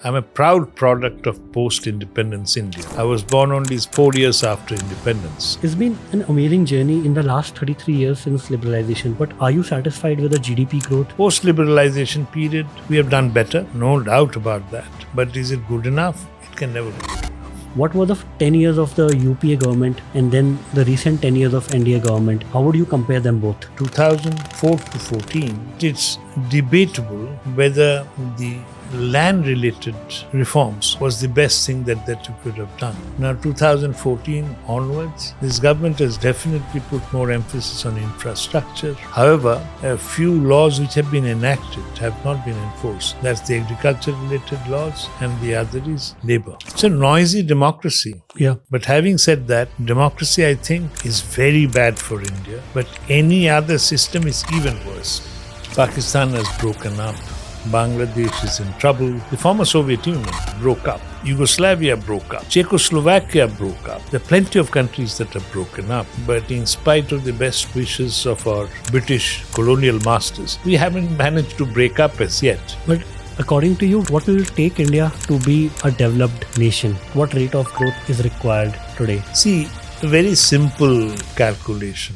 I'm a proud product of post-independence India. I was born only 4 years after independence. It's been an amazing journey in the last 33 years since liberalization, but are you satisfied with the GDP growth? Post-liberalization period, we have done better, no doubt about that. But is it good enough? It can never be good enough. What were the 10 years of the UPA government and then the recent 10 years of NDA government? How would you compare them both? 2004 to 14, it's debatable whether the land-related reforms was the best thing that you could have done. Now, 2014 onwards, this government has definitely put more emphasis on infrastructure. However, a few laws which have been enacted have not been enforced. That's the agriculture-related laws, and the other is labor. It's a noisy democracy. Yeah. But having said that, democracy, I think, is very bad for India. But any other system is even worse. Pakistan has broken up. Bangladesh is in trouble. The former Soviet Union broke up. Yugoslavia broke up. Czechoslovakia broke up. There are plenty of countries that have broken up. But in spite of the best wishes of our British colonial masters, we haven't managed to break up as yet. But according to you, what will it take India to be a developed nation? What rate of growth is required today? See, a very simple calculation.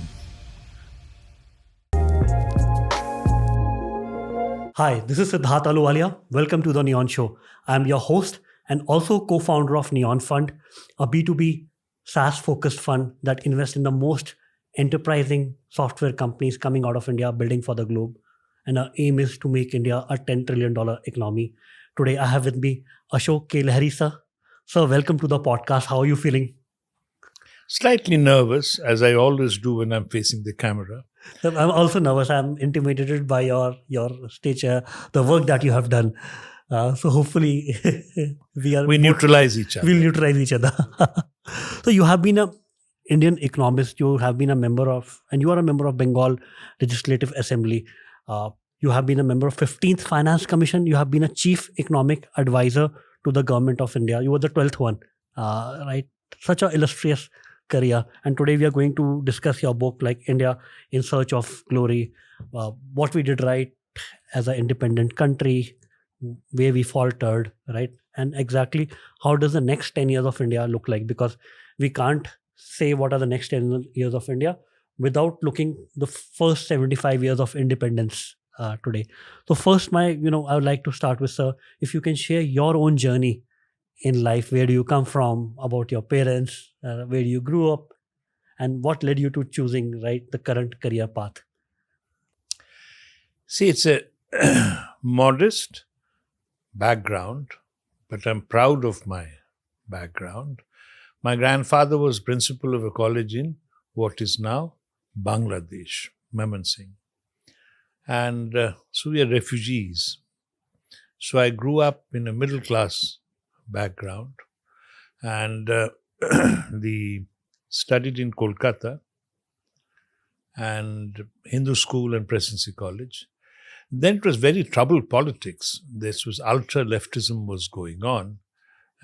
Hi, this is Siddharth Aluwalia. Welcome to The Neon Show. I'm your host and also co-founder of Neon Fund, a B2B SaaS-focused fund that invests in the most enterprising software companies coming out of India, building for the globe. And our aim is to make India a $10 trillion economy. Today, I have with me Ashok K. Lahiri, sir. Sir, welcome to the podcast. How are you feeling? Slightly nervous, as I always do when I'm facing the camera. I'm also nervous. I'm intimidated by your stature, the work that you have done. So hopefully we neutralize each other. We'll neutralize each other. So you have been an Indian economist. You have been a member of, and you are a member of Bengal Legislative Assembly. You have been a member of 15th Finance Commission. You have been a chief economic advisor to the government of India. You were the 12th one, right? Such an illustrious career. And today we are going to discuss your book, like India in Search of Glory, what we did right as an independent country, where we faltered, right? And exactly how does the next 10 years of India look like? Because we can't say what are the next 10 years of India without looking the first 75 years of independence today. So first, I would like to start with, sir, if you can share your own journey in life. Where do you come from, about your parents, where you grew up, and what led you to choosing the current career path? See, it's a modest background, but I'm proud of my background. My grandfather was principal of a college in what is now Bangladesh, Memansingh. And so we are refugees. So I grew up in a middle class background and studied in Kolkata and Hindu school and Presidency College. Then it was very troubled politics. This was ultra-leftism was going on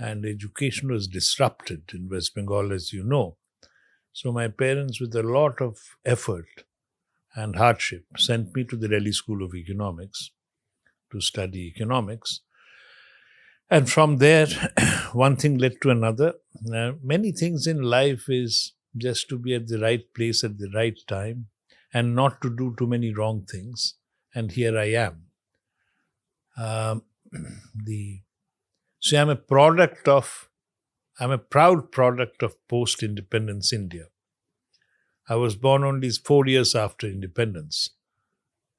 and education was disrupted in West Bengal, as you know. So my parents, with a lot of effort and hardship, sent me to the Delhi School of Economics to study economics. And from there, one thing led to another. Many things in life is just to be at the right place at the right time and not to do too many wrong things. And here I am. So I'm a proud product of post-independence India. I was born only 4 years after independence.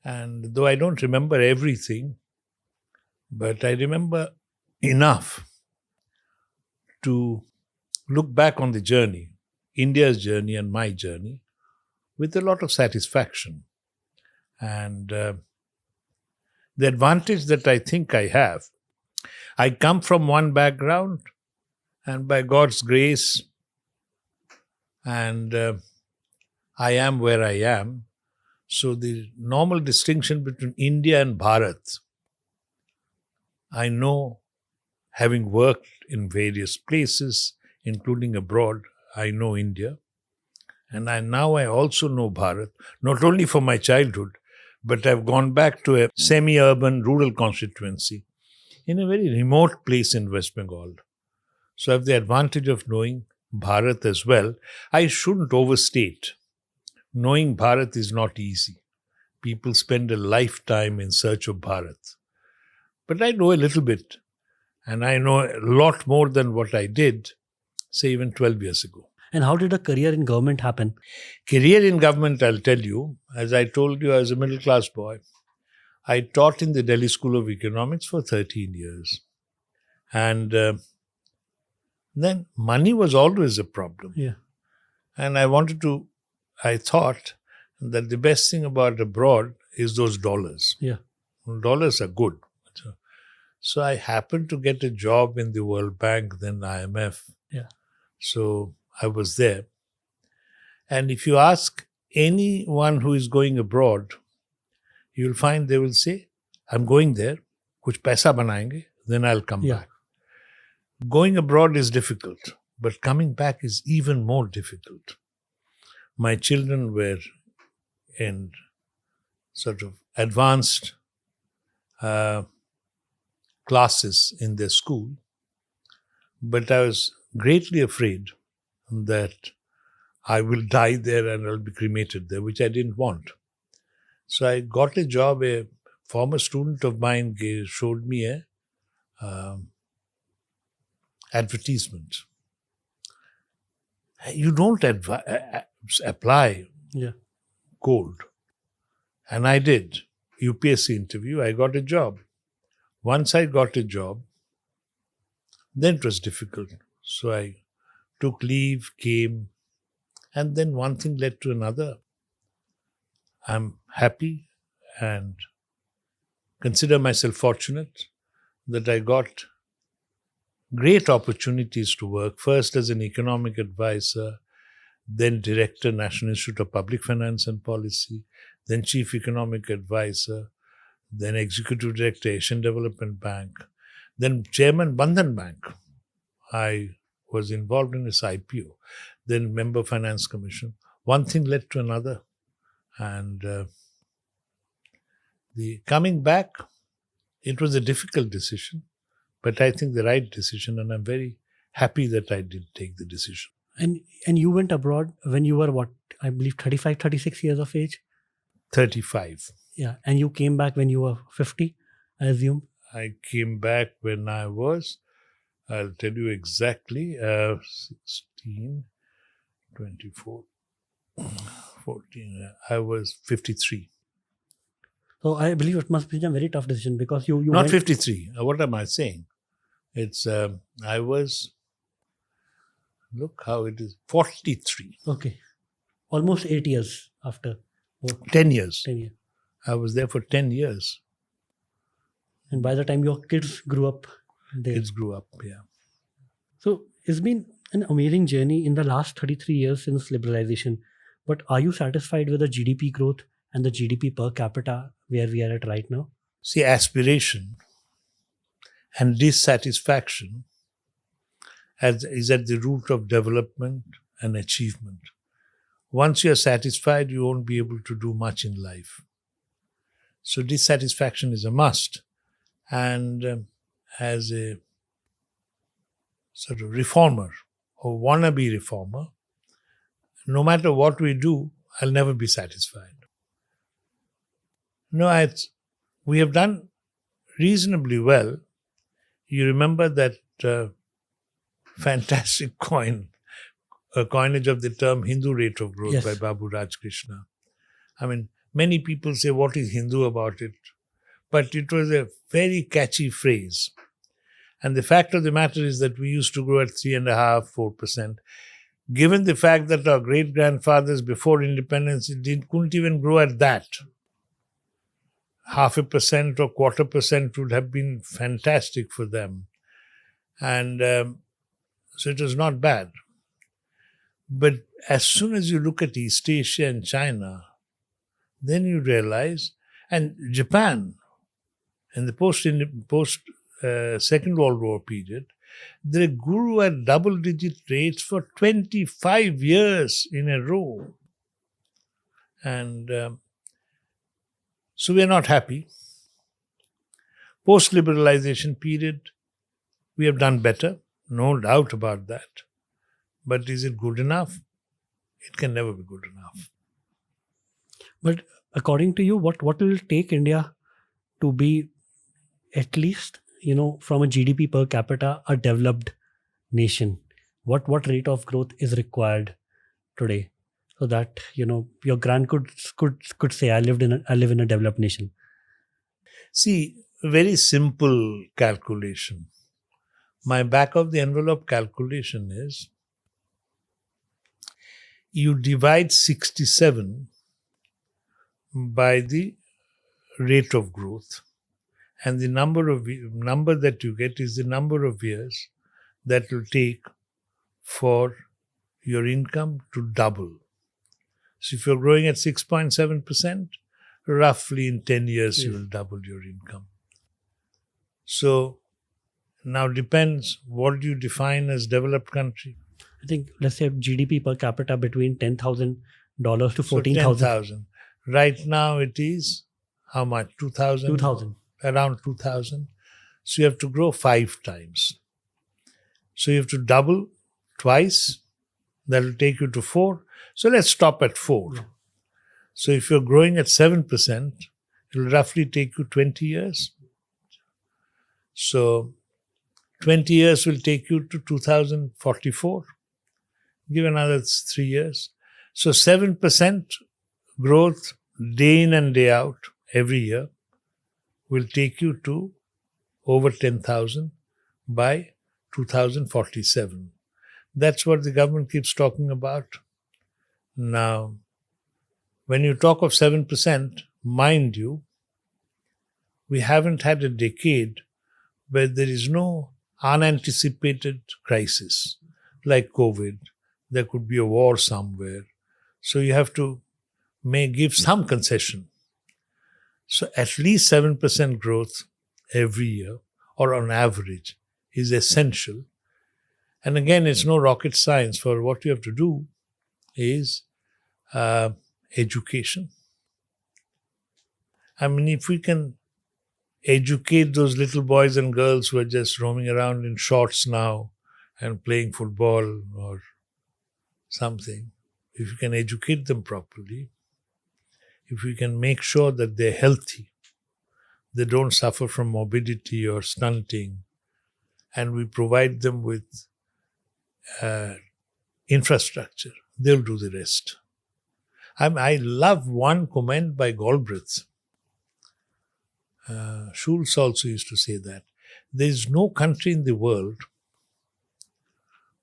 And though I don't remember everything, but I remember enough to look back on the journey, India's journey and my journey, with a lot of satisfaction. And the advantage that I think I have, I come from one background, and by God's grace, and I am where I am. So the normal distinction between India and Bharat, I know, having worked in various places, including abroad, I know India. And I also know Bharat, not only for my childhood, but I've gone back to a semi-urban rural constituency in a very remote place in West Bengal. So I have the advantage of knowing Bharat as well. I shouldn't overstate. Knowing Bharat is not easy. People spend a lifetime in search of Bharat. But I know a little bit, and I know a lot more than what I did, say, even 12 years ago. And how did a career in government happen? Career in government, I'll tell you, as I told you, I was a middle class boy. I taught in the Delhi School of Economics for 13 years. And then money was always a problem. Yeah. And I thought that the best thing about abroad is those dollars. Yeah. Dollars are good. So I happened to get a job in the World Bank, then IMF. Yeah. So I was there. And if you ask anyone who is going abroad, you'll find they will say, I'm going there, kuch paisa banayenge, then I'll come back. Going abroad is difficult, but coming back is even more difficult. My children were in sort of advanced classes in their school, but I was greatly afraid that I will die there and I'll be cremated there, which I didn't want. So I got a job. A former student of mine showed me a advertisement. You don't apply cold. And I did. UPSC interview, I got a job. Once I got a job, then it was difficult. So I took leave, came, and then one thing led to another. I'm happy and consider myself fortunate that I got great opportunities to work, first as an economic advisor, then director, National Institute of Public Finance and Policy, then chief economic advisor, then executive director, Asian Development Bank, then chairman, Bandhan Bank. I was involved in its IPO, then member Finance Commission. One thing led to another. And the coming back, it was a difficult decision, but I think the right decision, and I'm very happy that I did take the decision. And you went abroad when you were what, I believe 35, 36 years of age? 35. Yeah. And you came back when you were 50, I assume? I came back when I was, I'll tell you exactly, 16, 24, 14, I was 53. So I believe it must be a very tough decision because you Not went, 53. What am I saying? It's, I was, look how it is, 43. Okay. Almost 8 years after. 10 years. 10 years. I was there for 10 years. And by the time your kids grew up there. Kids grew up, yeah. So it's been an amazing journey in the last 33 years since liberalization. But are you satisfied with the GDP growth and the GDP per capita where we are at right now? See, aspiration and dissatisfaction is at the root of development and achievement. Once you are satisfied, you won't be able to do much in life. So dissatisfaction is a must. And as a sort of reformer or wannabe reformer, no matter what we do, I'll never be satisfied. No, we have done reasonably well. You remember that fantastic coinage of the term Hindu rate of growth by Babu Rajkrishna. I mean, many people say, what is Hindu about it? But it was a very catchy phrase. And the fact of the matter is that we used to grow at 3.5%, 4%. Given the fact that our great-grandfathers before independence couldn't even grow at that. 0.5% or 0.25% would have been fantastic for them. And so it was not bad. But as soon as you look at East Asia and China, then you realize, and Japan, in the post Second World War period, they grew at double-digit rates for 25 years in a row. And so we are not happy. Post-liberalization period, we have done better, no doubt about that. But is it good enough? It can never be good enough. But according to you, what will it take India to be at least, from a GDP per capita, a developed nation? What rate of growth is required today so that your grand could say, I live in a developed nation? See, very simple calculation. My back of the envelope calculation is you divide 67 by the rate of growth, and the number that you get is the number of years that will take for your income to double. So if you're growing at 6.7%, roughly in 10 years you will double your income. So now depends, what do you define as developed country? I think, let's say GDP per capita between $10,000 to So 14,000. 10,000. Right now it is how much? 2,000? 2,000. Around 2,000. So you have to grow 5 times. So you have to double twice. That will take you to 4. So let's stop at 4. Yeah. So if you're growing at 7%, it will roughly take you 20 years. So 20 years will take you to 2044. Give another 3 years. So 7% growth day in and day out every year will take you to over 10,000 by 2047. That's what the government keeps talking about. Now, when you talk of 7%, mind you, we haven't had a decade where there is no unanticipated crisis like COVID. There could be a war somewhere. So you have to give some concession. So at least 7% growth every year, or on average, is essential. And again, it's no rocket science. For what you have to do is education. I mean, if we can educate those little boys and girls who are just roaming around in shorts now and playing football or something, if you can educate them properly, if we can make sure that they're healthy, they don't suffer from morbidity or stunting, and we provide them with infrastructure, they'll do the rest. I love one comment by Galbraith. Schulz also used to say that there is no country in the world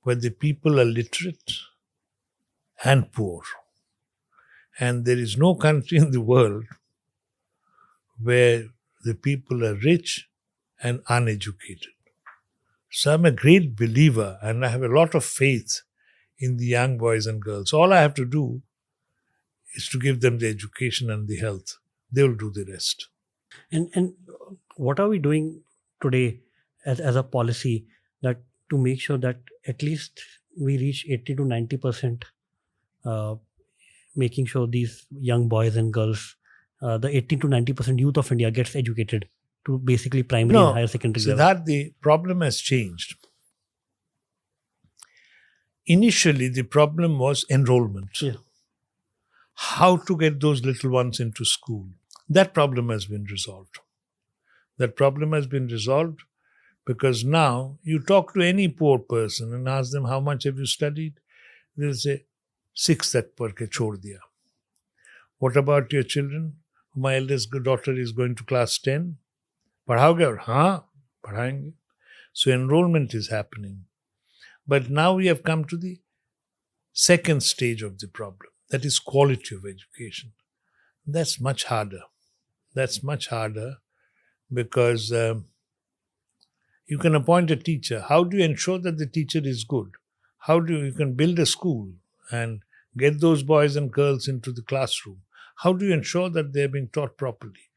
where the people are literate and poor. And there is no country in the world where the people are rich and uneducated. So I'm a great believer and I have a lot of faith in the young boys and girls. All I have to do is to give them the education and the health. They will do the rest. And what are we doing today as a policy that to make sure that at least we reach 80 to 90%, making sure these young boys and girls, the 80 to 90% youth of India gets educated to basically primary and higher secondary level? Siddharth, the problem has changed. Initially, the problem was enrollment. Yeah. How to get those little ones into school. That problem has been resolved. That problem has been resolved because now you talk to any poor person and ask them, how much have you studied? They'll say, 6 tak padh ke chhod diya. What about your children? My eldest daughter is going to class 10. Padhaoge? Haan, padhayenge. So enrollment is happening. But now we have come to the second stage of the problem. That is quality of education. That's much harder. That's much harder because you can appoint a teacher. How do you ensure that the teacher is good? How do you can build a school and get those boys and girls into the classroom? How do you ensure that they're being taught properly?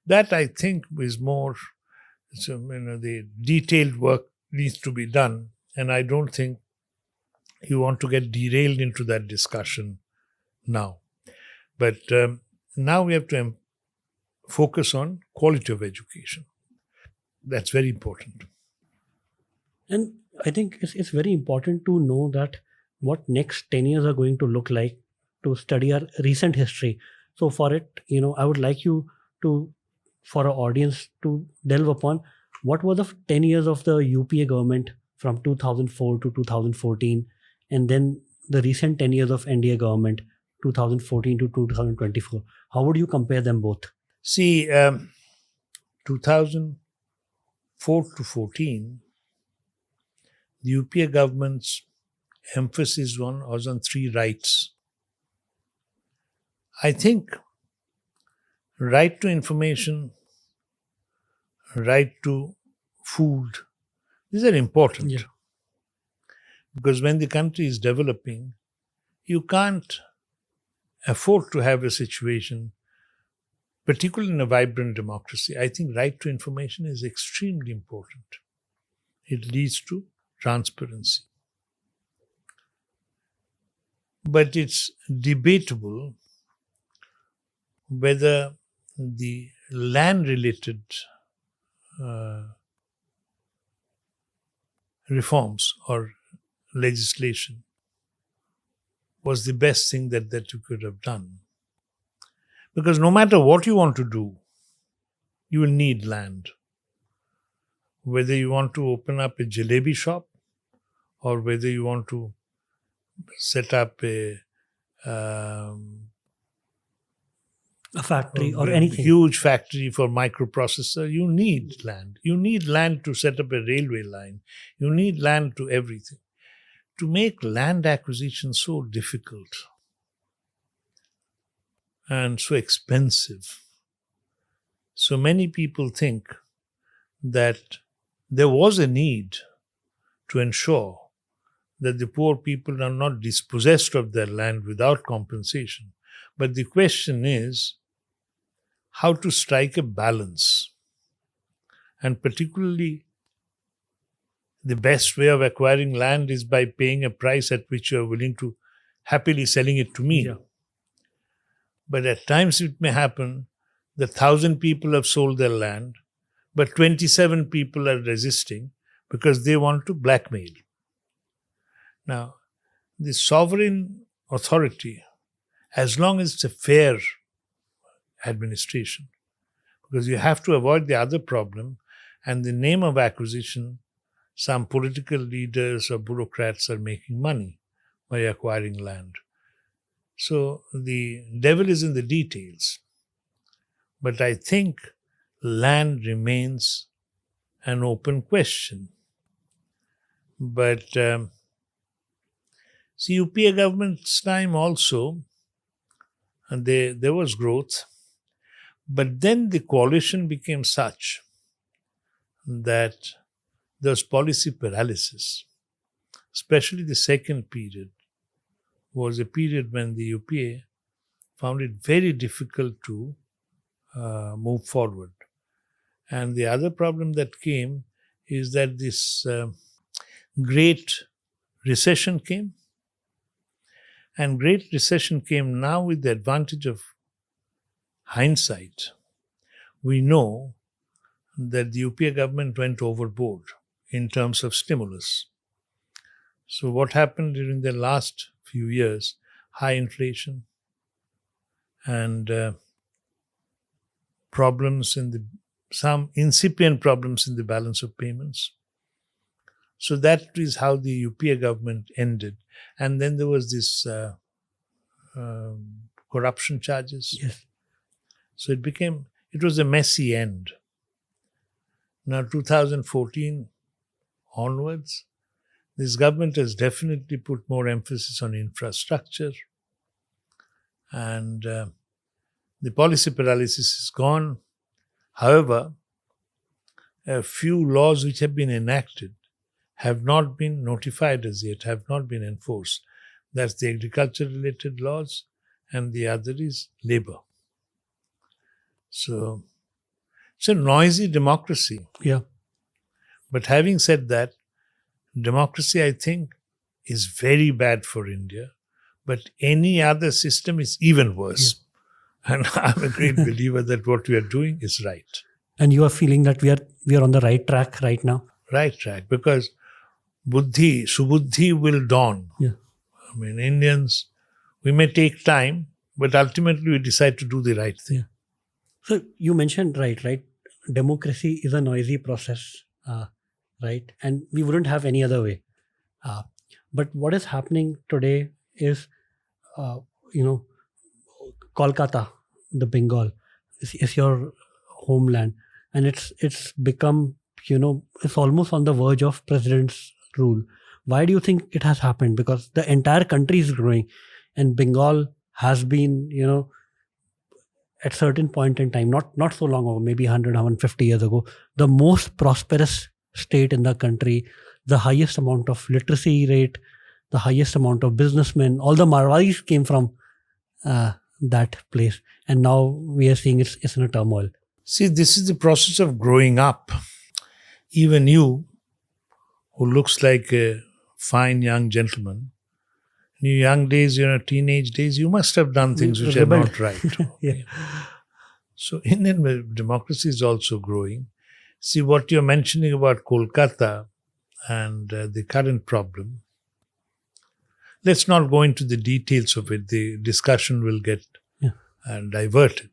That, I think, is more, the detailed work needs to be done. And I don't think you want to get derailed into that discussion now. But now we have to focus on quality of education. That's very important. And I think it's very important to know that what next 10 years are going to look like, to study our recent history. So for it, I would like you to, for our audience, to delve upon what were the 10 years of the UPA government from 2004 to 2014, and then the recent 10 years of NDA government, 2014 to 2024. How would you compare them both? See, 2004 to 14, the UPA government's emphasis was on three rights. I think right to information, right to food, these are important. Yeah. Because when the country is developing, you can't afford to have a situation, particularly in a vibrant democracy. I think right to information is extremely important. It leads to transparency. But it's debatable whether the land-related reforms or legislation was the best thing that you could have done. Because no matter what you want to do, you will need land. Whether you want to open up a jalebi shop or whether you want to set up a factory or anything. Huge factory for microprocessor, you need land. You need land to set up a railway line. You need land to everything. To make land acquisition so difficult and so expensive, so many people think that there was a need to ensure that the poor people are not dispossessed of their land without compensation. But the question is how to strike a balance. And particularly, the best way of acquiring land is by paying a price at which you are willing to happily selling it to me. Yeah. But at times it may happen that 1,000 people have sold their land, but 27 people are resisting because they want to blackmail. Now, the sovereign authority, as long as it's a fair administration, because you have to avoid the other problem, and the name of acquisition, some political leaders or bureaucrats are making money by acquiring land. So the devil is in the details. But I think land remains an open question. But see, UPA government's time also, and there was growth, but then the coalition became such that there was policy paralysis. Especially the second period was a period when the UPA found it very difficult to move forward. And the other problem that came is that this great recession came. And great recession came now with the advantage of hindsight. We know that the UPA government went overboard in terms of stimulus. So what happened during the last few years? High inflation and some incipient problems in the balance of payments. So that is how the UPA government ended. And then there was this corruption charges. Yes. So it was a messy end. Now 2014 onwards, this government has definitely put more emphasis on infrastructure, and the policy paralysis is gone. However, a few laws which have been enacted have not been notified as yet, have not been enforced. That's the agriculture-related laws, and the other is labor. So it's a noisy democracy. Yeah. But having said that, democracy, I think, is very bad for India, but any other system is even worse. Yeah. And I'm a great believer that what we are doing is right. And you are feeling that we are on the right track right now? Right track, because buddhi, subuddhi will dawn. Yeah. I mean, Indians, we may take time, but ultimately we decide to do the right thing. Yeah. So you mentioned right? Democracy is a noisy process, right? And we wouldn't have any other way. But what is happening today is, uh, you know, Kolkata, the Bengal, is your homeland, and it's become, it's almost on the verge of president's rule. Why do you think it has happened? Because the entire country is growing, and Bengal has been, at certain point in time, not so long ago, maybe 100, 150 years ago, the most prosperous state in the country, the highest amount of literacy rate, the highest amount of businessmen. All the Marwadis came from that place, and now we are seeing it's in a turmoil. See, this is the process of growing up. Even you, who looks like a fine young gentleman, in your young days, teenage days, you must have done things which are not right. Yeah. So Indian democracy is also growing. See, what you're mentioning about Kolkata and the current problem, let's not go into the details of it. The discussion will get diverted.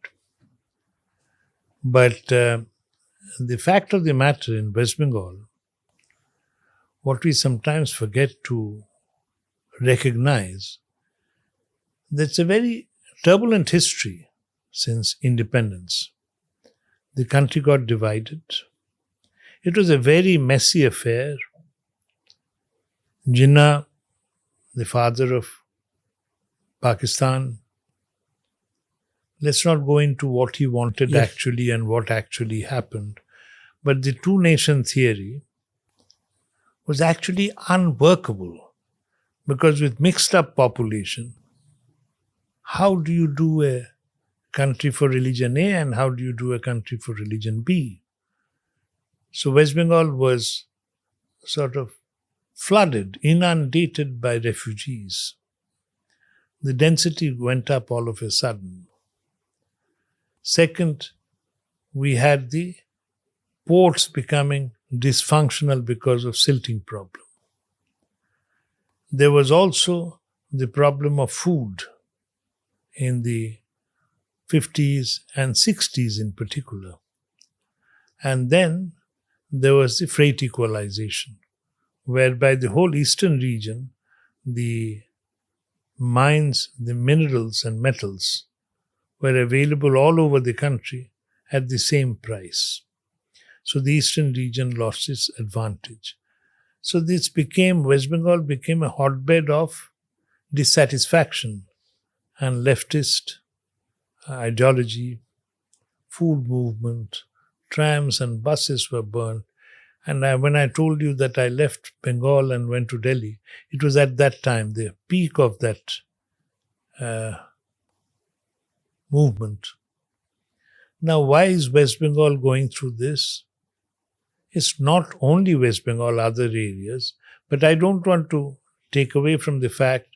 But the fact of the matter in West Bengal, what we sometimes forget to recognize, that's a very turbulent history since independence. The country got divided. It was a very messy affair. Jinnah, the father of Pakistan, let's not go into what he wanted actually and what actually happened. But the two-nation theory was actually unworkable, because with mixed-up population, how do you do a country for religion A and how do you do a country for religion B? So West Bengal was sort of flooded, inundated by refugees. The density went up all of a sudden. Second, we had the ports becoming dysfunctional because of silting problem. There was also the problem of food in the 50s and 60s in particular. And then there was the freight equalization, whereby the whole eastern region, the mines, the minerals and metals were available all over the country at the same price. So the eastern region lost its advantage. So West Bengal became a hotbed of dissatisfaction and leftist ideology, food movement, trams and buses were burned. And when I told you that I left Bengal and went to Delhi, it was at that time, the peak of that movement. Now, why is West Bengal going through this? It's not only West Bengal, other areas, but I don't want to take away from the fact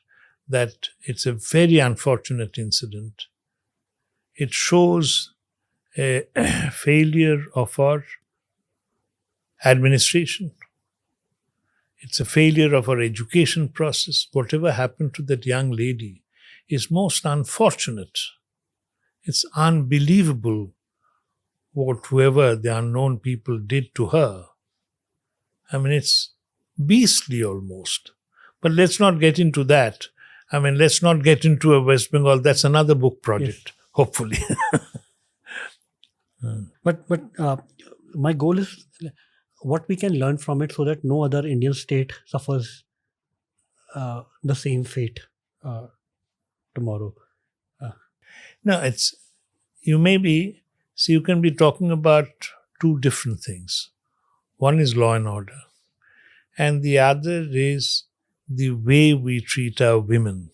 that it's a very unfortunate incident. It shows a failure of our administration. It's a failure of our education process. Whatever happened to that young lady is most unfortunate. It's unbelievable what whoever the unknown people did to her. I mean, it's beastly almost. But let's not get into that. I mean, let's not get into a West Bengal. That's another book project, hopefully. But my goal is what we can learn from it so that no other Indian state suffers the same fate tomorrow. No, you can be talking about two different things. One is law and order, and the other is the way we treat our women.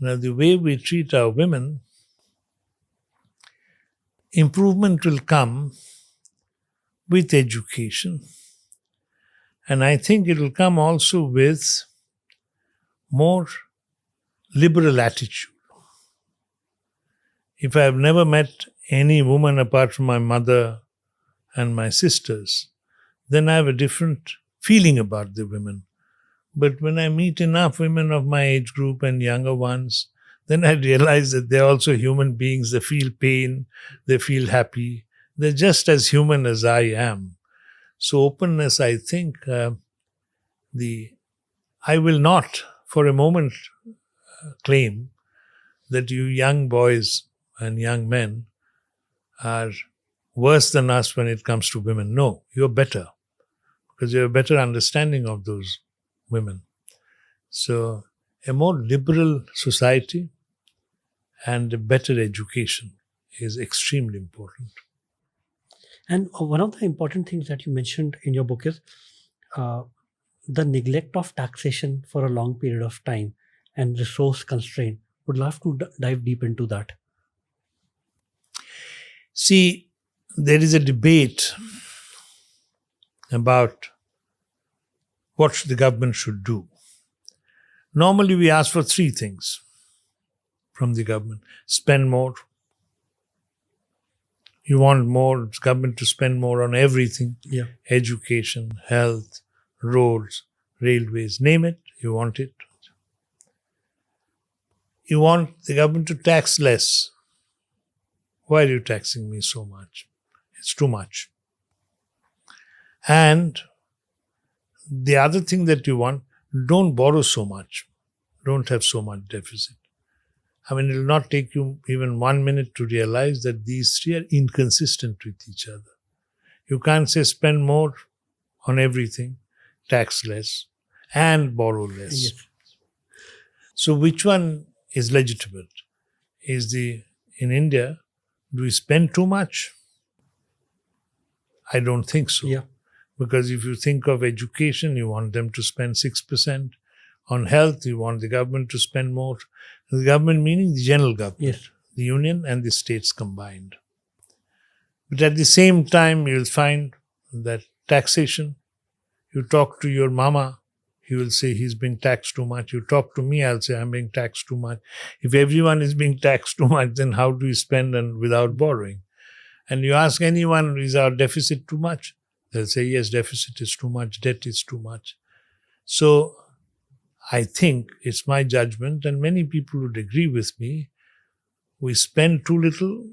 Now, the way we treat our women, improvement will come with education. And I think it will come also with more liberal attitude. If I have never met any woman apart from my mother and my sisters, then I have a different feeling about the women. But when I meet enough women of my age group and younger ones, then I realize that they're also human beings. They feel pain, they feel happy. They're just as human as I am. So openness, I think, I will not for a moment claim that you young boys and young men are worse than us when it comes to women. No, you're better because you have a better understanding of those women. So a more liberal society and a better education is extremely important. And one of the important things that you mentioned in your book is uh, the neglect of taxation for a long period of time and resource constraint. Would love to dive deep into that. See, there is a debate about what the government should do. Normally, we ask for three things from the government: spend more. You want more government to spend more on everything: Yeah. education, health, roads, railways, name it, you want it. You want the government to tax less. Why are you taxing me so much? It's too much. And the other thing that you want, don't borrow so much. Don't have so much deficit. I mean, it will not take you even 1 minute to realize that these three are inconsistent with each other. You can't say spend more on everything, tax less, and borrow less. Yes. So which one is legitimate? In India, do we spend too much? I don't think so. Yeah. Because if you think of education, you want them to spend 6%. On health, you want the government to spend more. The government meaning the general government, Yes. the union and the states combined. But at the same time, you'll find that taxation, you talk to your mama, he will say he's being taxed too much. You talk to me, I'll say I'm being taxed too much. If everyone is being taxed too much, then how do we spend and without borrowing? And you ask anyone, is our deficit too much? They'll say, yes, deficit is too much, debt is too much. So I think it's my judgment, and many people would agree with me, we spend too little,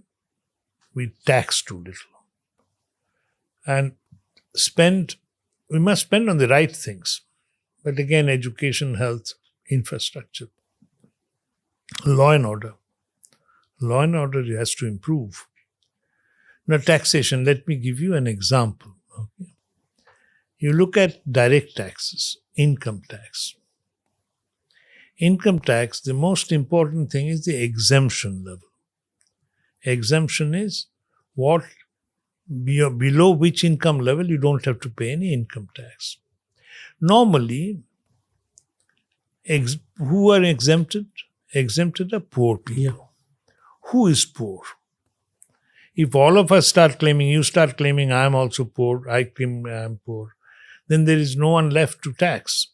we tax too little. And we must spend on the right things. But again, education, health, infrastructure, law and order. Law and order has to improve. Now, taxation, let me give you an example. Okay. You look at direct taxes, income tax. Income tax, the most important thing is the exemption level. Exemption is what below which income level you don't have to pay any income tax. Normally, who are exempted? Exempted are poor people. Yeah. Who is poor? If all of us start claiming, you start claiming I am also poor, I claim I am poor, then there is no one left to tax.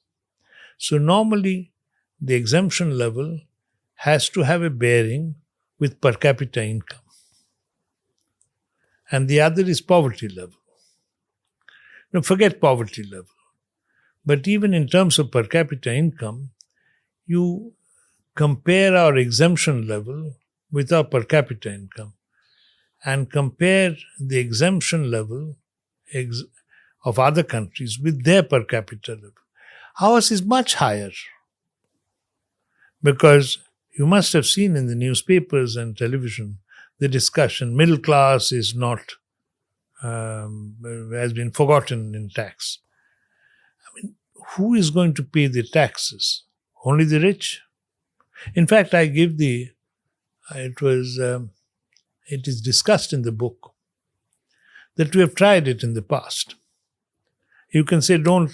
So normally, the exemption level has to have a bearing with per capita income. And the other is poverty level. Now, forget poverty level. But even in terms of per capita income, you compare our exemption level with our per capita income and compare the exemption level of other countries with their per capita level. Ours is much higher because you must have seen in the newspapers and television the discussion, middle class is not, has been forgotten in tax. I mean, who is going to pay the taxes? Only the rich? In fact, it is discussed in the book that we have tried it in the past. You can say, don't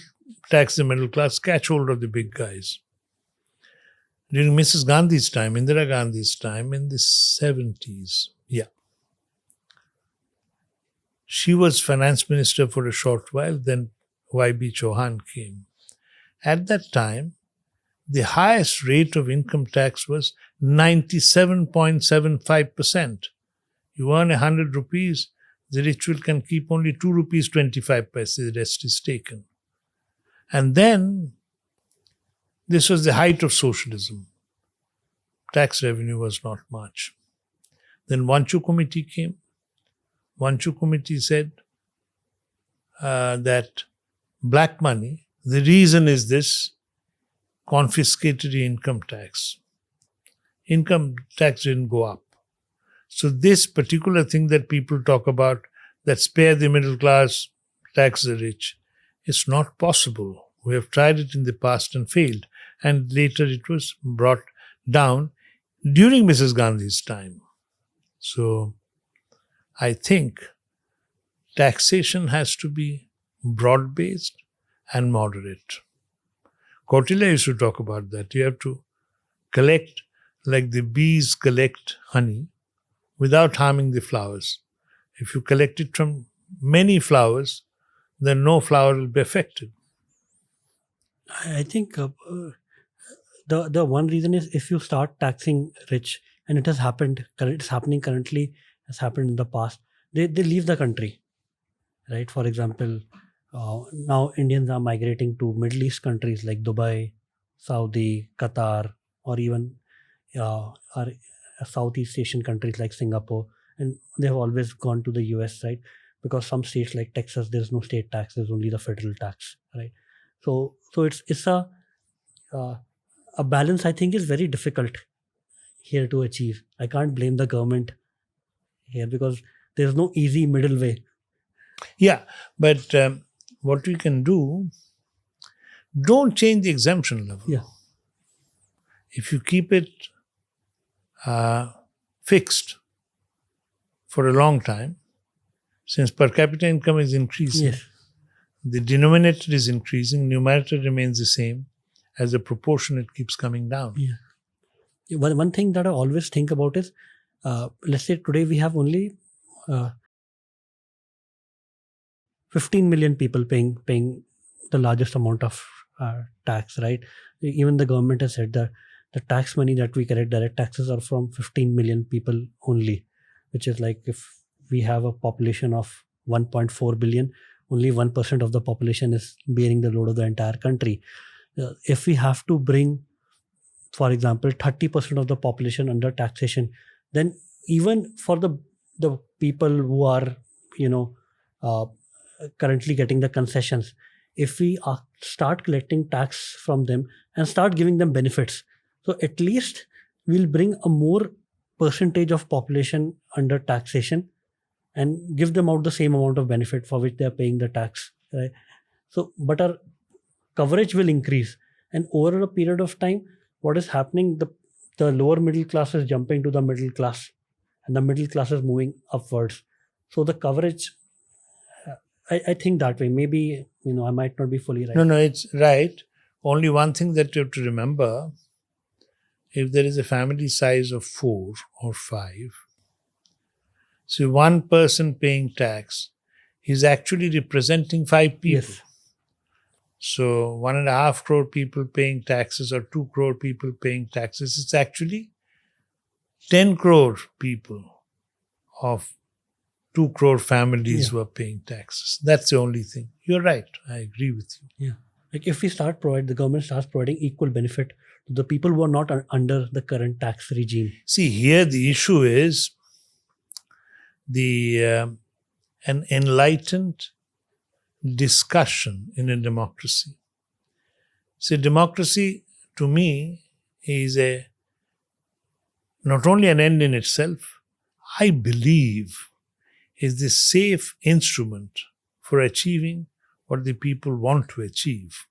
tax the middle class, catch hold of the big guys. During Mrs. Gandhi's time, Indira Gandhi's time, in the 70s, she was finance minister for a short while, then Y.B. Chauhan came. At that time, the highest rate of income tax was 97.75%. You earn 100 rupees, the rich can keep only 2 rupees 25 paise, the rest is taken. And then, this was the height of socialism. Tax revenue was not much. Then Vanchu Committee came. Vanchu Committee said that black money, the reason is this confiscatory income tax. Income tax didn't go up. So this particular thing that people talk about, that spare the middle class, tax the rich, it's not possible. We have tried it in the past and failed. And later it was brought down during Mrs. Gandhi's time. So I think taxation has to be broad-based and moderate. Kautilya used to talk about that. You have to collect like the bees collect honey without harming the flowers. If you collect it from many flowers, then no flower will be affected. I think the one reason is if you start taxing rich, and it has happened, it's happening currently, has happened in the past, they leave the country, right? For example, now Indians are migrating to Middle East countries like Dubai, Saudi, Qatar, or even our Southeast Asian countries like Singapore, and they have always gone to the US, right? Because some states like Texas, there's no state tax, there's only the federal tax, right? So it's a balance. I think is very difficult here to achieve. I can't blame the government here because there's no easy middle way. Yeah, but what we can do, don't change the exemption level. Yeah. If you keep it fixed for a long time, since per capita income is increasing, Yes. the denominator is increasing, numerator remains the same. As a proportion, it keeps coming down. Yeah. One thing that I always think about is, let's say today we have only 15 million people paying the largest amount of tax, right? Even the government has said that the tax money that we collect, direct taxes, are from 15 million people only, which is like if we have a population of 1.4 billion, only 1% of the population is bearing the load of the entire country. If we have to bring, for example, 30% of the population under taxation, then even for the people who are, currently getting the concessions, if we start collecting tax from them and start giving them benefits, so at least we'll bring a more percentage of population under taxation and give them out the same amount of benefit for which they are paying the tax, right? So, but our coverage will increase, and over a period of time, what is happening, the lower middle class is jumping to the middle class, and the middle class is moving upwards. So the coverage, I think that way. Maybe, I might not be fully right. No, it's right. Only one thing that you have to remember, if there is a family size of 4 or 5, so one person paying tax is actually representing 5 people. Yes. So 1.5 crore people paying taxes or 2 crore people paying taxes, it's actually 10 crore people of 2 crore families who are paying taxes. That's the only thing. You're right. I agree with you. Yeah. Like if we the government starts providing equal benefit to the people who are not under the current tax regime. See, here the issue is an enlightened discussion in a democracy. See, democracy to me is not only an end in itself, I believe is the safe instrument for achieving what the people want to achieve.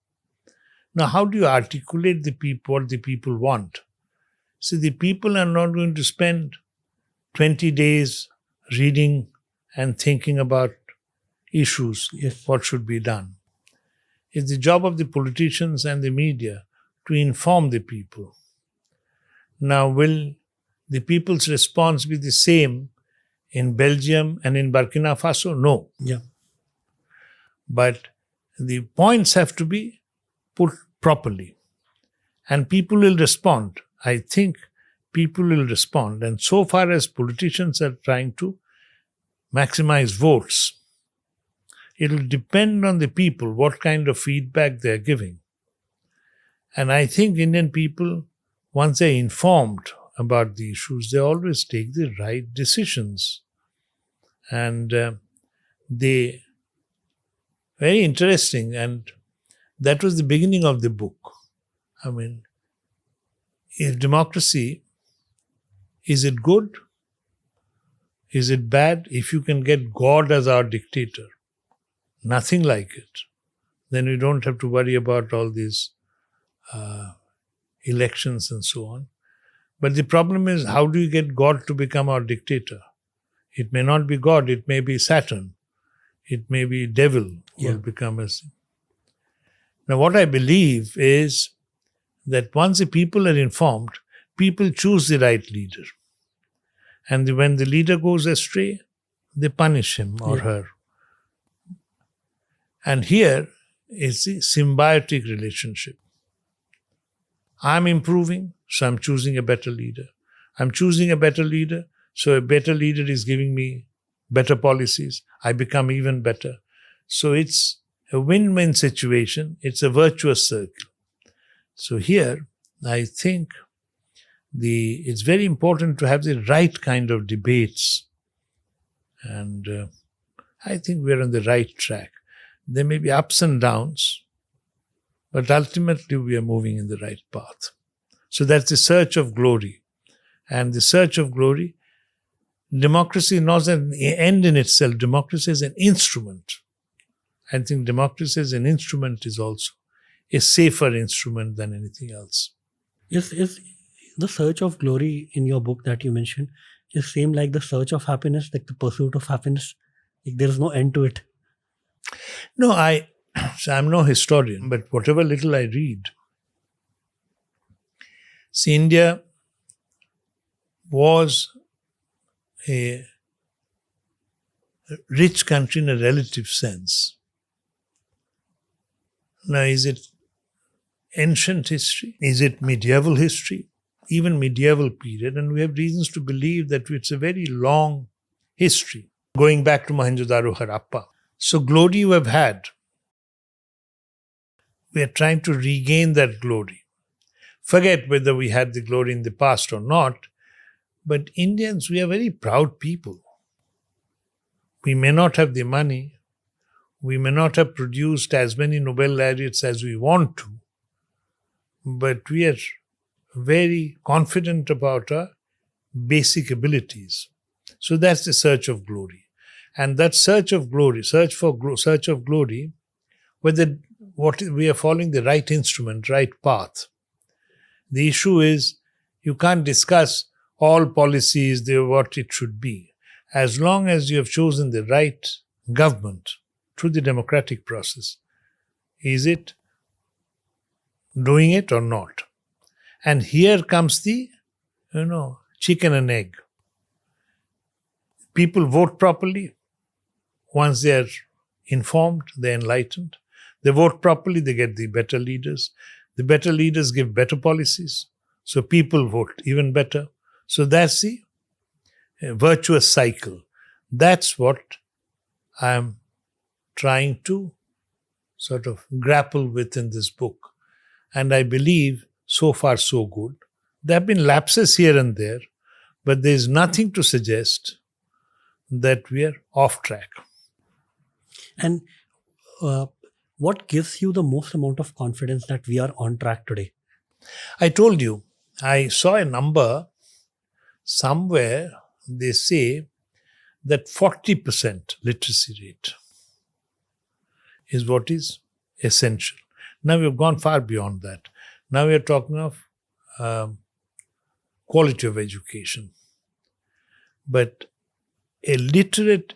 Now, how do you articulate what the people want? See, the people are not going to spend 20 days reading and thinking about issues, Yes. what should be done. It's the job of the politicians and the media to inform the people. Now, will the people's response be the same in Belgium and in Burkina Faso? No. Yeah. But the points have to be put properly. And people will respond. I think people will respond. And so far as politicians are trying to maximize votes, it will depend on the people what kind of feedback they are giving. And I think Indian people, once they're informed about the issues, they always take the right decisions. And they, very interesting, and that was the beginning of the book. I mean, if democracy, is it good? Is it bad? If you can get God as our dictator, nothing like it, then we don't have to worry about all these elections and so on. But the problem is, how do you get God to become our dictator? It may not be God, it may be Saturn, it may be devil will become as. Now what I believe is that once the people are informed, people choose the right leader. And when the leader goes astray, they punish him or her. And here is the symbiotic relationship. I'm improving, so I'm choosing a better leader. I'm choosing a better leader, so a better leader is giving me better policies. I become even better. So it's a win-win situation. It's a virtuous circle. So here, I think it's very important to have the right kind of debates. And I think we're on the right track. There may be ups and downs, but ultimately we are moving in the right path. So that's the search of glory. And the search of glory, democracy is not an end in itself. Democracy is an instrument. I think democracy as an instrument is also a safer instrument than anything else. Is the search of glory in your book that you mentioned is same like the search of happiness, like the pursuit of happiness? Like there is no end to it. No, I'm no historian, but whatever little I read, see, India was a rich country in a relative sense. Now, is it ancient history? Is it medieval history? Even medieval period. And we have reasons to believe that it's a very long history, going back to Mohenjo-daro, Harappa. So glory we have had. We are trying to regain that glory. Forget whether we had the glory in the past or not, but Indians, we are very proud people. We may not have the money, we may not have produced as many Nobel laureates as we want to, but we are very confident about our basic abilities. So that's the search of glory. And that search of glory, search of glory, whether we are following the right instrument, right path. The issue is you can't discuss all policies, what it should be. As long as you have chosen the right government through the democratic process, is it doing it or not? And here comes the, chicken and egg. People vote properly. Once they are informed, they're enlightened. They vote properly, they get the better leaders. The better leaders give better policies. So people vote even better. So that's the virtuous cycle. That's what I'm trying to sort of grapple with in this book. And I believe so far so good. There have been lapses here and there, but there is nothing to suggest that we are off track. And what gives you the most amount of confidence that we are on track today? I told you, I saw a number somewhere, they say that 40% literacy rate is what is essential. Now we've gone far beyond that. Now we are talking of quality of education. But a literate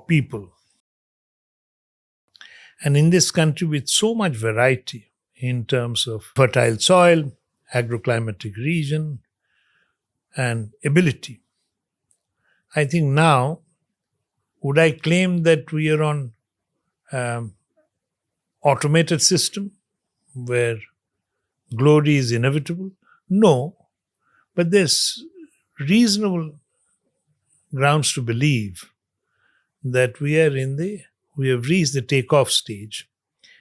people, and in this country with so much variety in terms of fertile soil, agroclimatic region, and ability, I think now, would I claim that we are on automated system where glory is inevitable? No, but there's reasonable grounds to believe that we have reached the takeoff stage.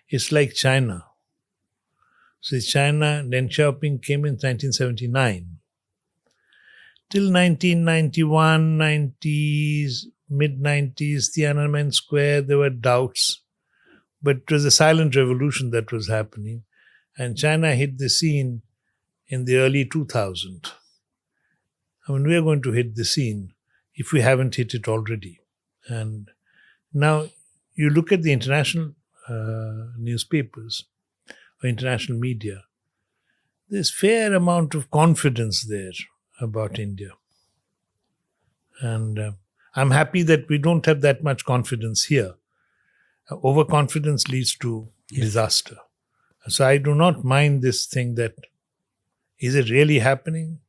It's like China. So China, Deng Xiaoping came in 1979. Till 1991, 90s, mid-90s, Tiananmen Square, there were doubts. But it was a silent revolution that was happening. And China hit the scene in the early 2000s. I mean, we are going to hit the scene if we haven't hit it already. And now you look at the international newspapers or international media, there's fair amount of confidence there about India. And I'm happy that we don't have that much confidence here. Overconfidence leads to disaster. So I do not mind this thing that, is it really happening?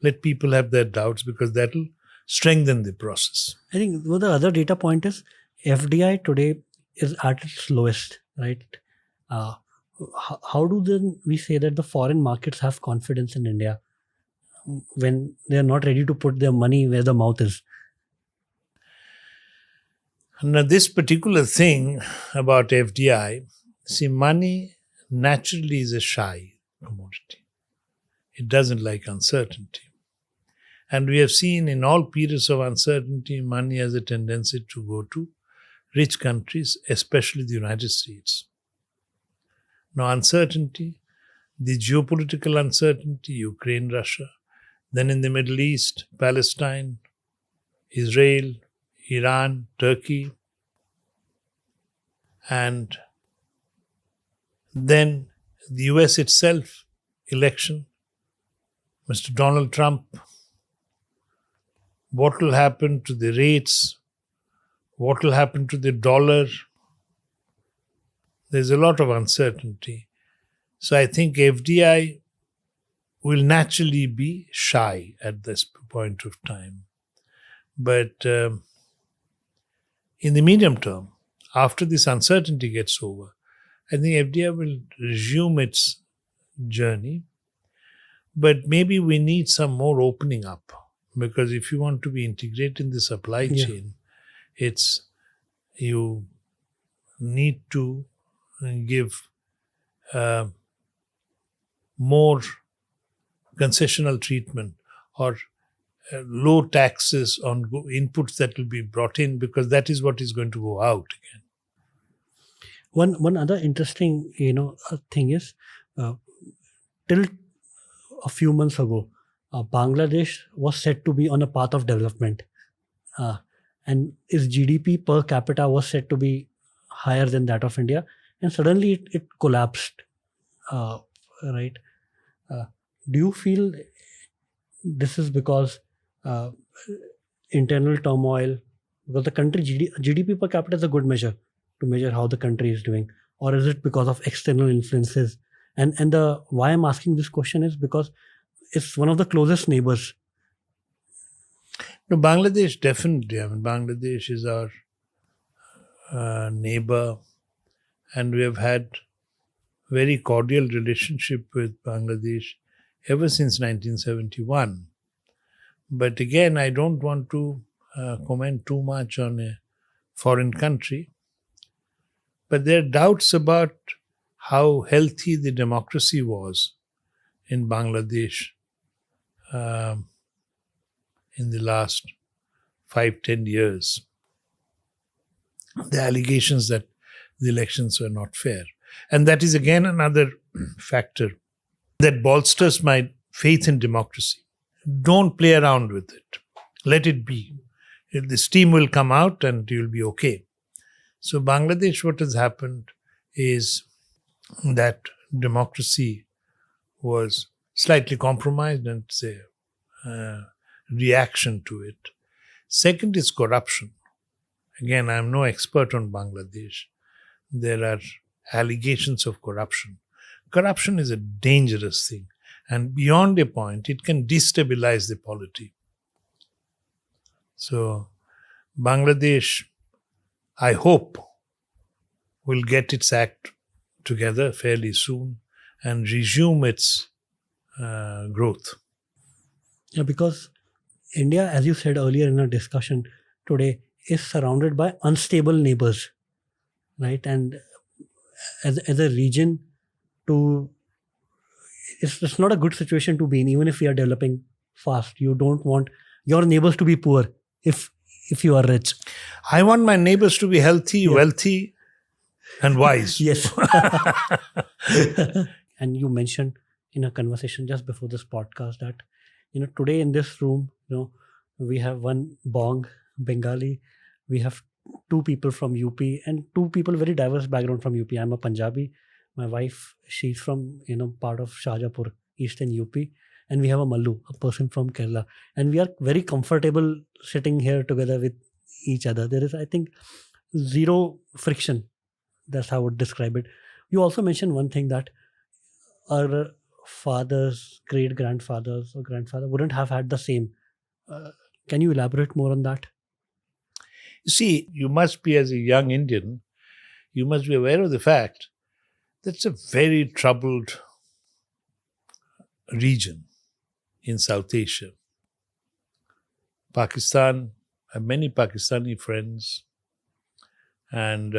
Let people have their doubts, because that will strengthen the process. I think the other data point is FDI today is at its lowest, right? How do then we say that the foreign markets have confidence in India when they are not ready to put their money where the mouth is? Now, this particular thing about FDI, see, money naturally is a shy commodity. It doesn't like uncertainty. And we have seen in all periods of uncertainty, money has a tendency to go to rich countries, especially the United States. Now, uncertainty, the geopolitical uncertainty, Ukraine, Russia, then in the Middle East, Palestine, Israel, Iran, Turkey, and then the US itself, election, Mr. Donald Trump, what will happen to the rates, what will happen to the dollar. There's a lot of uncertainty. So I think FDI will naturally be shy at this point of time. But in the medium term, after this uncertainty gets over, I think FDI will resume its journey. But maybe we need some more opening up, because if you want to be integrated in the supply chain, you need to give more concessional treatment or low taxes on inputs that will be brought in, because that is what is going to go out again. One other interesting thing is till a few months ago, Bangladesh was said to be on a path of development, and its GDP per capita was said to be higher than that of India, and suddenly it collapsed. Right? Do you feel this is because internal turmoil? Because the country GDP per capita is a good measure to measure how the country is doing, or is it because of external influences? And the why I'm asking this question is because it's one of the closest neighbors. No, Bangladesh definitely. I mean, Bangladesh is our neighbor, and we have had very cordial relationship with Bangladesh ever since 1971. But again, I don't want to comment too much on a foreign country. But there are doubts about how healthy the democracy was in Bangladesh in the last 5-10 years. The allegations that the elections were not fair. And that is again another factor that bolsters my faith in democracy. Don't play around with it. Let it be. The steam will come out and you'll be okay. So Bangladesh, what has happened is that democracy was slightly compromised, and it's a reaction to it. Second is corruption. Again, I'm no expert on Bangladesh. There are allegations of corruption. Corruption is a dangerous thing, and beyond a point, it can destabilize the polity. So, Bangladesh, I hope, will get its act together fairly soon and resume its growth. Yeah, because India, as you said earlier in our discussion today, is surrounded by unstable neighbors, right? And as a region, to it's not a good situation to be in. Even if we are developing fast, you don't want your neighbors to be poor if you are rich. I want my neighbors to be healthy, wealthy, and wise. Yes. And you mentioned in a conversation just before this podcast that today in this room, we have one Bong Bengali, we have two people from UP and two people very diverse background from UP. I'm a Punjabi. My wife, she's from part of Shahjapur, Eastern UP, and we have a Mallu, a person from Kerala, and we are very comfortable sitting here together with each other. There is, I think, zero friction. That's how I would describe it. You also mentioned one thing that our fathers, great grandfathers, or grandfather wouldn't have had the same. Can you elaborate more on that? You see, you must be, as a young Indian, you must be aware of the fact that it's a very troubled region in South Asia. Pakistan, I have many Pakistani friends, and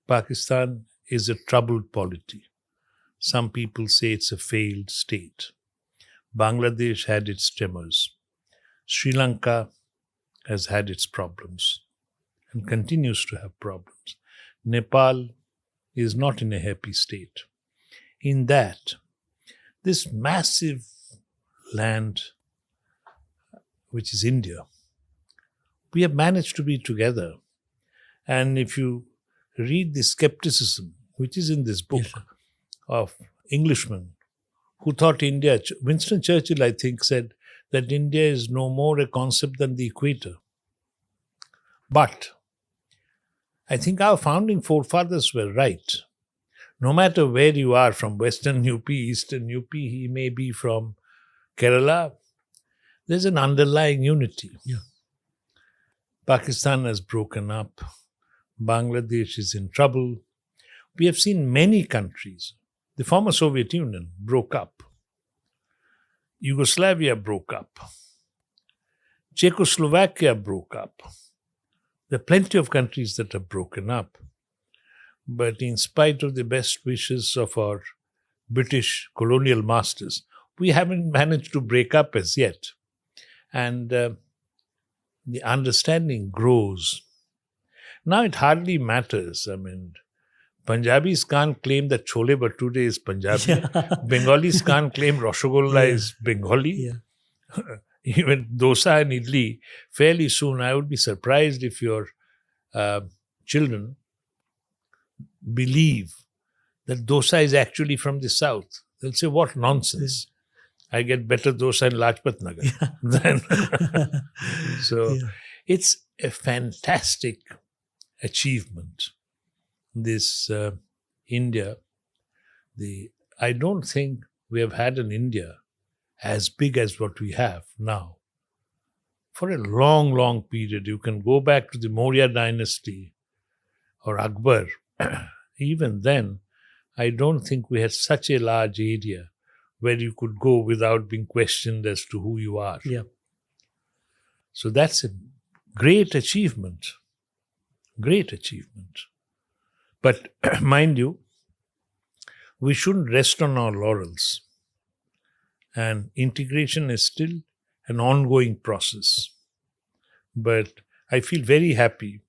Pakistan is a troubled polity. Some people say it's a failed state. Bangladesh had its tremors. Sri Lanka has had its problems and continues to have problems. Nepal is not in a happy state. In that, this massive land, which is India, we have managed to be together. And if you read the skepticism, which is in this book, of Englishmen who thought India, Winston Churchill, I think, said that India is no more a concept than the equator. But I think our founding forefathers were right. No matter where you are, from Western UP, Eastern UP, he may be from Kerala, there's an underlying unity. Yeah. Pakistan has broken up. Bangladesh is in trouble. We have seen many countries. The former Soviet Union broke up. Yugoslavia broke up. Czechoslovakia broke up. There are plenty of countries that have broken up. But in spite of the best wishes of our British colonial masters, we haven't managed to break up as yet. And the understanding grows. Now it hardly matters. I mean, Punjabis can't claim that Chole Bhature is Punjabi. Yeah. Bengalis can't claim Rasgulla is Bengali. Yeah. Even dosa and idli, fairly soon, I would be surprised if your children believe that dosa is actually from the south. They'll say, what nonsense. I get better dosa in Lajpat Nagar than... So it's a fantastic achievement. This India, I don't think we have had an India as big as what we have now. For a long, long period, you can go back to the Maurya dynasty or Akbar. Even then, I don't think we had such a large area where you could go without being questioned as to who you are. Yeah. So that's a great achievement. Great achievement. But mind you, we shouldn't rest on our laurels. And integration is still an ongoing process. But I feel very happy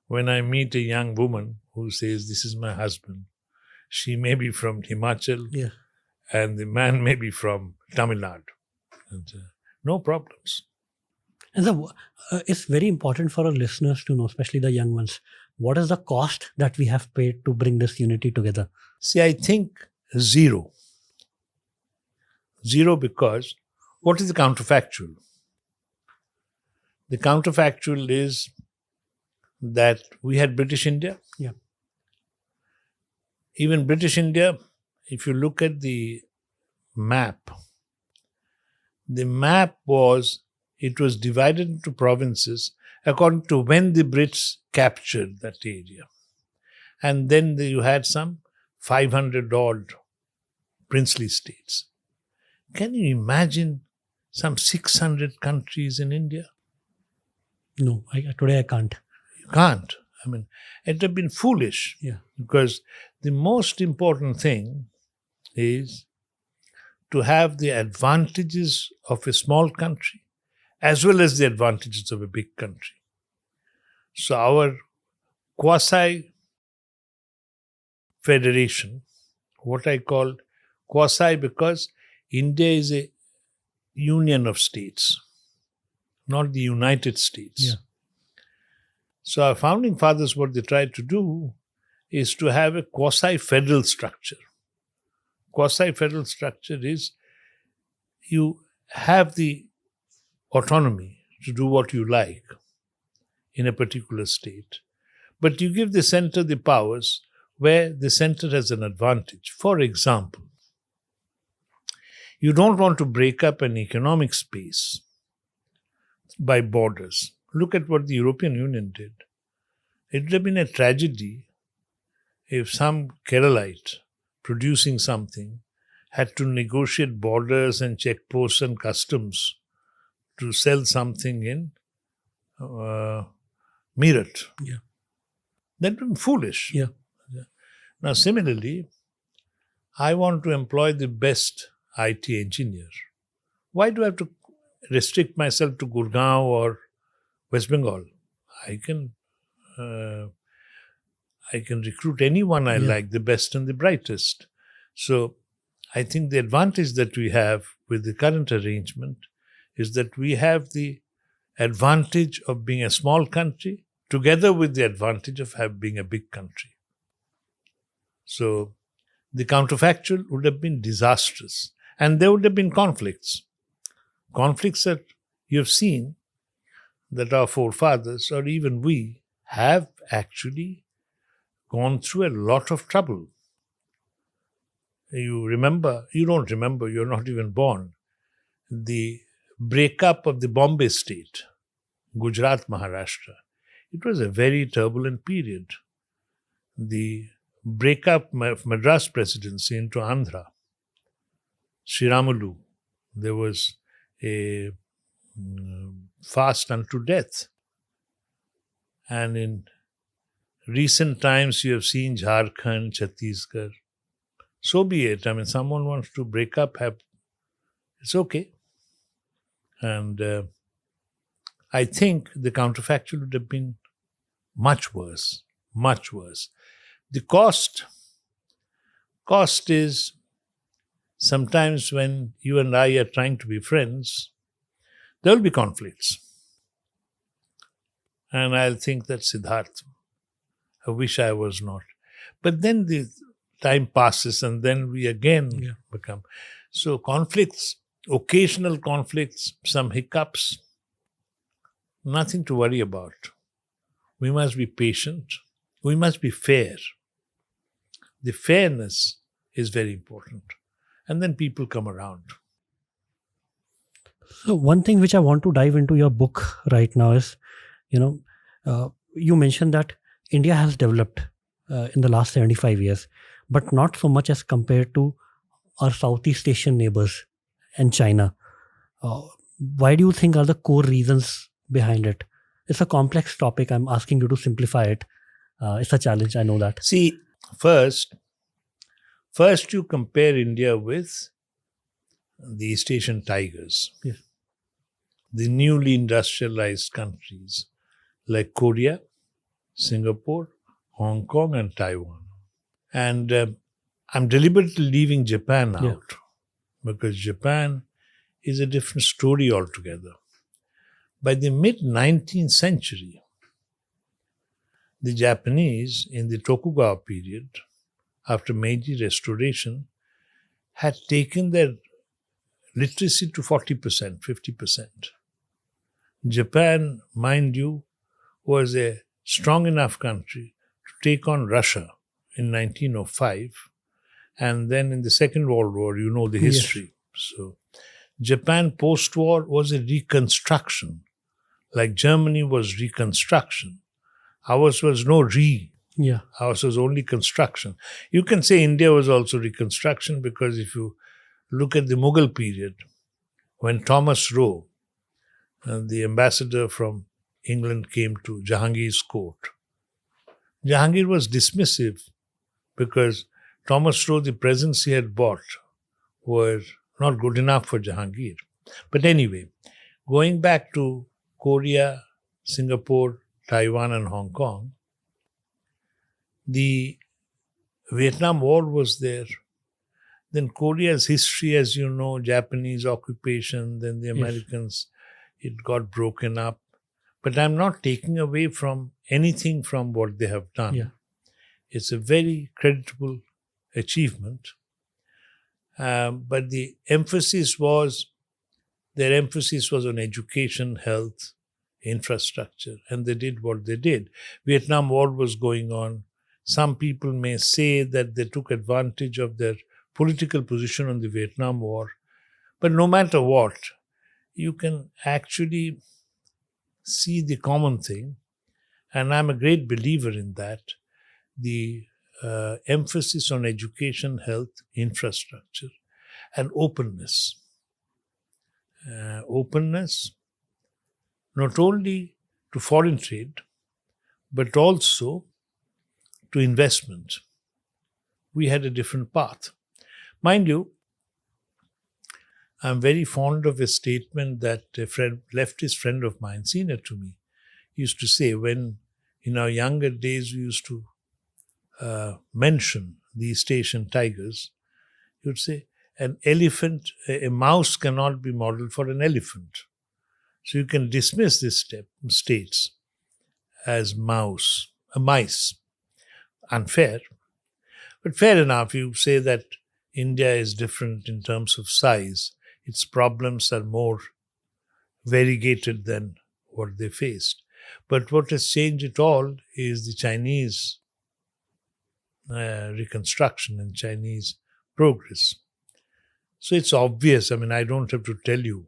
when I meet a young woman who says, this is my husband. She may be from Himachal, and the man may be from Tamil Nadu. And, no problems. And so, it's very important for our listeners to know, especially the young ones, what is the cost that we have paid to bring this unity together? See, I think zero. Zero because what is the counterfactual? The counterfactual is that we had British India. Yeah. Even British India, if you look at the map was, it was divided into provinces according to when the Brits captured that area. And then you had some 500 odd princely states. Can you imagine some 600 countries in India? No, today I can't. You can't. I mean, it would have been foolish. Yeah. Because the most important thing is to have the advantages of a small country as well as the advantages of a big country. So our quasi-federation, what I call quasi, because India is a union of states, not the United States. Yeah. So our founding fathers, what they tried to do is to have a quasi-federal structure. Quasi-federal structure is you have the autonomy to do what you like in a particular state, but you give the center the powers where the center has an advantage. For example, you don't want to break up an economic space by borders. Look at what the European Union did. It would have been a tragedy if some Keralite producing something had to negotiate borders and checkposts and customs to sell something in Meerut. Yeah. That would be foolish. Yeah. Now, similarly, I want to employ the best IT engineer. Why do I have to restrict myself to Gurgaon or West Bengal? I can recruit anyone I like, the best and the brightest. So I think the advantage that we have with the current arrangement is that we have the advantage of being a small country together with the advantage of being a big country. So the counterfactual would have been disastrous, and there would have been conflicts. Conflicts that you have seen that our forefathers, or even we, have actually gone through a lot of trouble. You don't remember, you're not even born, the breakup of the Bombay state, Gujarat, Maharashtra. It was a very turbulent period. The breakup of Madras presidency into Andhra, Sriramulu, there was a fast unto death. And in recent times, you have seen Jharkhand, Chhattisgarh. So be it. I mean, someone wants to break up, it's okay. And I think the counterfactual would have been much worse, much worse. The cost is sometimes when you and I are trying to be friends, there will be conflicts. And I'll think that Siddhartha, I wish I was not. But then the time passes and then we again become. So conflicts, occasional conflicts, some hiccups, nothing to worry about. We must be patient. We must be fair. The fairness is very important. And then people come around. So one thing which I want to dive into your book right now is, you mentioned that India has developed in the last 75 years, but not so much as compared to our Southeast Asian neighbors and China. Why do you think are the core reasons behind it? It's a complex topic. I'm asking you to simplify it. It's a challenge, I know that. See, first you compare India with the East Asian tigers, Yes. the newly industrialized countries like Korea, Singapore, Hong Kong, and Taiwan. And I'm deliberately leaving Japan out because Japan is a different story altogether. By the mid-19th century, the Japanese in the Tokugawa period, after Meiji Restoration, had taken their literacy to 40%, 50%. Japan, mind you, was a strong enough country to take on Russia in 1905. And then in the Second World War, you know the history. So Japan post-war was a reconstruction. Like Germany was reconstruction. Ours was no ours was only construction. You can say India was also reconstruction because if you Look at the Mughal period, when Thomas Roe, the ambassador from England, came to Jahangir's court. Jahangir was dismissive because Thomas Roe, the presents he had bought, were not good enough for Jahangir. But anyway, going back to Korea, Singapore, Taiwan, and Hong Kong, the Vietnam War was there. Then Korea's history, as you know, Japanese occupation, then the Americans, it got broken up. But I'm not taking away from anything from what they have done. Yeah. It's a very creditable achievement. But their emphasis was on education, health, infrastructure, and they did what they did. Vietnam War was going on. Some people may say that they took advantage of their political position on the Vietnam War. But no matter what, you can actually see the common thing, and I'm a great believer in that, the emphasis on education, health, infrastructure, and openness. Openness not only to foreign trade, but also to investment. We had a different path. Mind you, I'm very fond of a statement that a leftist friend of mine, senior to me, used to say when in our younger days we used to mention the East Asian tigers. He would say, a mouse cannot be modeled for an elephant. So you can dismiss this states as mice. Unfair. But fair enough, you say that India is different in terms of size. Its problems are more variegated than what they faced. But what has changed it all is the Chinese reconstruction and Chinese progress. So it's obvious. I mean, I don't have to tell you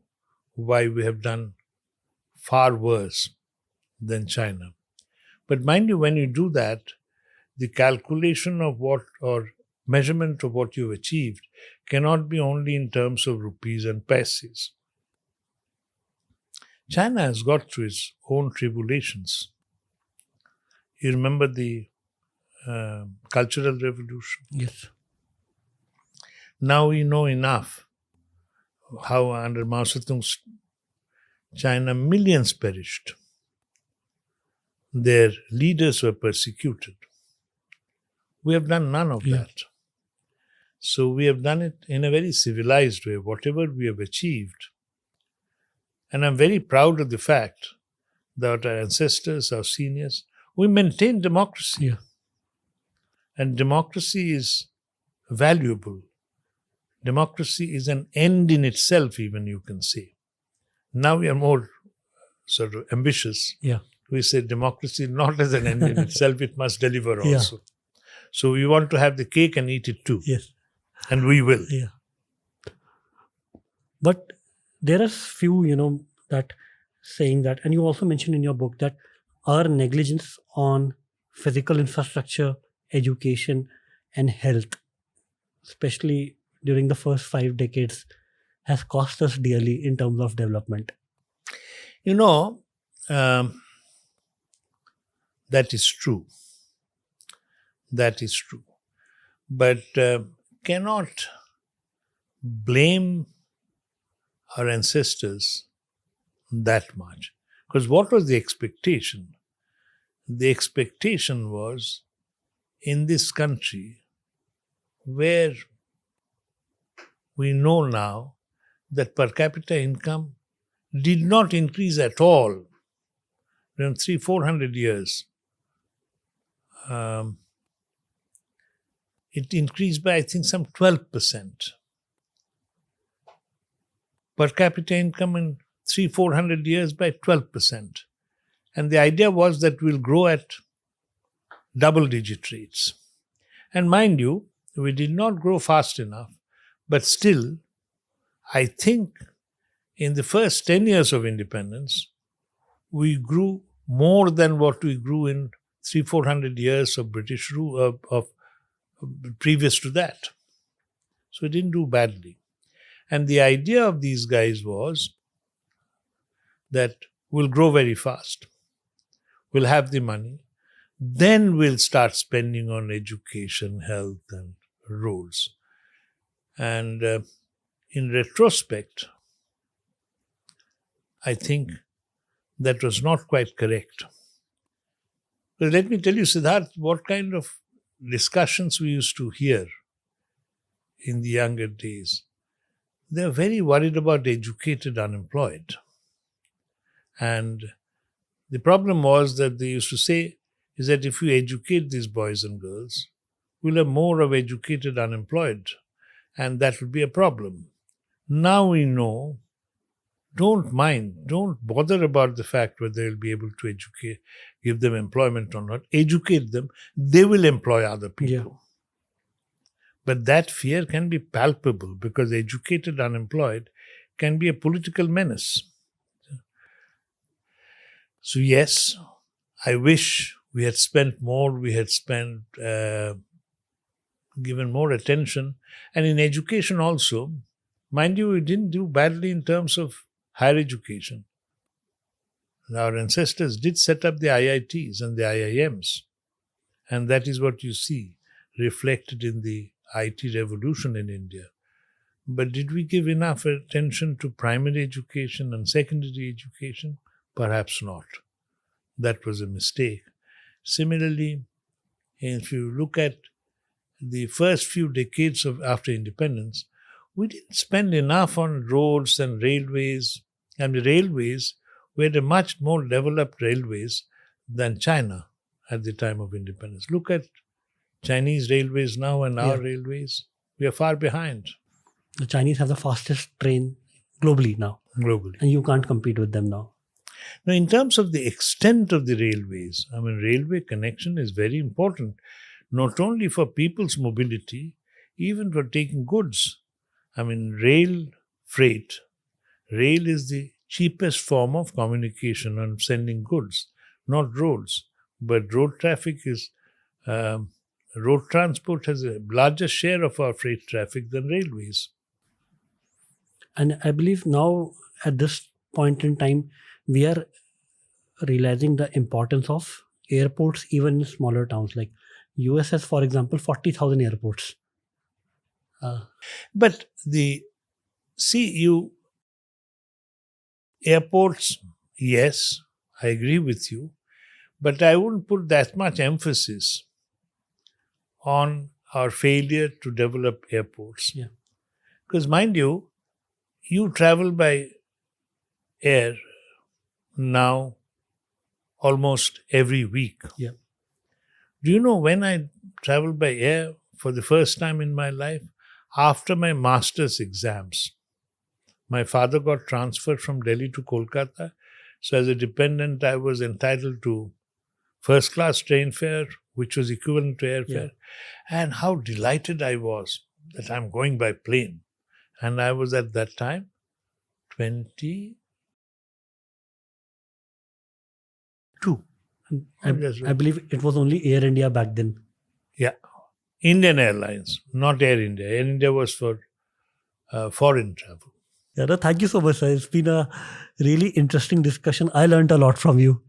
why we have done far worse than China. But mind you, when you do that, the calculation of what or measurement of what you've achieved cannot be only in terms of rupees and paise. China has got through its own tribulations. You remember the Cultural Revolution? Yes. Now we know enough how under Mao Zedong's China millions perished. Their leaders were persecuted. We have done none of that. So we have done it in a very civilized way, whatever we have achieved. And I'm very proud of the fact that our ancestors, our seniors, we maintained democracy. Yeah. And democracy is valuable. Democracy is an end in itself, even you can say. Now we are more sort of ambitious. Yeah. We say democracy not as an end in itself, it must deliver Yeah. also. So we want to have the cake and eat it too. Yes. And we will. Yeah. But there are few, that saying that, and you also mentioned in your book that our negligence on physical infrastructure, education, and health, especially during the first 5 decades, has cost us dearly in terms of development. That is true. That is true. But cannot blame our ancestors that much. Because what was the expectation? The expectation was in this country where we know now that per capita income did not increase at all in 300-400 years. It increased by, I think, some 12%. Per capita income in 300-400 years by 12%. And the idea was that we'll grow at double-digit rates. And mind you, we did not grow fast enough, but still, I think in the first 10 years of independence, we grew more than what we grew in 300-400 years of British rule, of previous to that. So we didn't do badly. And the idea of these guys was that we'll grow very fast, we'll have the money, then we'll start spending on education, health, and roads. And in retrospect, I think that was not quite correct. But let me tell you, Siddharth, what kind of discussions we used to hear in the younger days. They were very worried about educated unemployed. And the problem was that they used to say is that if you educate these boys and girls, we'll have more of educated unemployed, and that will be a problem. Now we know, don't bother about the fact whether they'll be able to educate, give them employment or not. Educate them, they will employ other people. Yeah. But that fear can be palpable because educated unemployed can be a political menace. So yes, I wish we had spent more, given more attention. And in education also, mind you, we didn't do badly in terms of higher education. Our ancestors did set up the IITs and the IIMs. And that is what you see reflected in the IT revolution in India. But did we give enough attention to primary education and secondary education? Perhaps not. That was a mistake. Similarly, if you look at the first few decades after independence, we didn't spend enough on roads and railways. And the railways, we had a much more developed railways than China at the time of independence. Look at Chinese railways now and our railways. We are far behind. The Chinese have the fastest train globally now. Globally. And you can't compete with them now. Now, in terms of the extent of the railways, railway connection is very important, not only for people's mobility, even for taking goods. Rail is the cheapest form of communication and sending goods, not roads. But road transport has a larger share of our freight traffic than railways. And I believe now, at this point in time, we are realizing the importance of airports even in smaller towns. Like US has, for example, 40,000 airports. But airports, yes, I agree with you, but I wouldn't put that much emphasis on our failure to develop airports. Yeah. Because mind you travel by air now almost every week. Yeah. Do you know when I traveled by air for the first time in my life? After my master's exams. My father got transferred from Delhi to Kolkata. So as a dependent, I was entitled to first-class train fare, which was equivalent to airfare. Yeah. And how delighted I was that I'm going by plane. And I was at that time 22. I believe it was only Air India back then. Yeah. Indian Airlines, not Air India. Air India was for foreign travel. Yeah, no, thank you so much, sir. It's been a really interesting discussion. I learned a lot from you.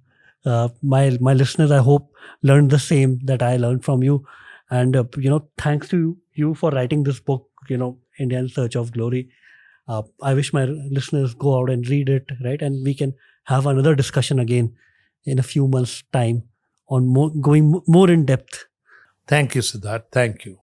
My listeners, I hope, learned the same that I learned from you. And, thanks to you for writing this book, India in Search of Glory. I wish my listeners go out and read it, right? And we can have another discussion again in a few months' time on going more in depth. Thank you, Siddharth. Thank you.